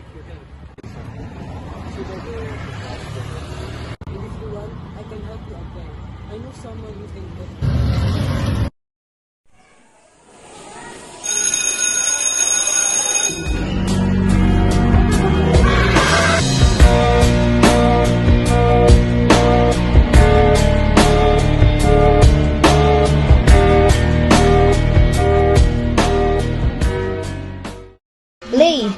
check your health. Should I go to hospital? And if you want, I can help you apply. I know someone who can help you. Lay,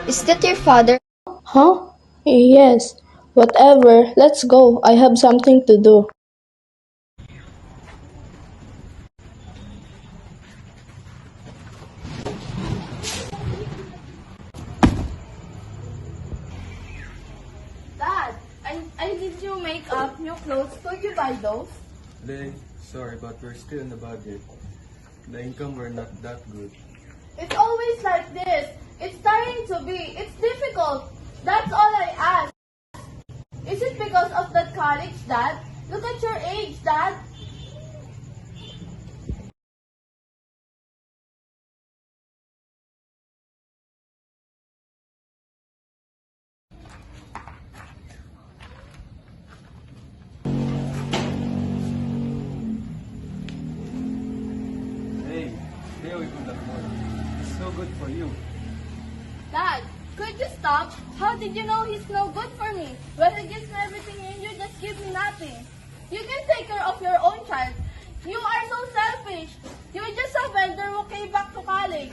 is that your father? Huh? Yes. Whatever. Let's go. I have something to do. Dad, I did you make up new clothes. Could you buy those? Lay, sorry, but we're still in the budget. The income were not that good. It's always like this. It's starting to be. It's difficult. That's all I ask. Is it because of that college, Dad? Look at your age, Dad. Hey, stay away from that boy. It's so good for you. Dad, could you stop? How did you know he's no good for me? Well, he gives me everything and you just give me nothing. You can take care of your own child. You are so selfish. You're just a vendor who came back to college.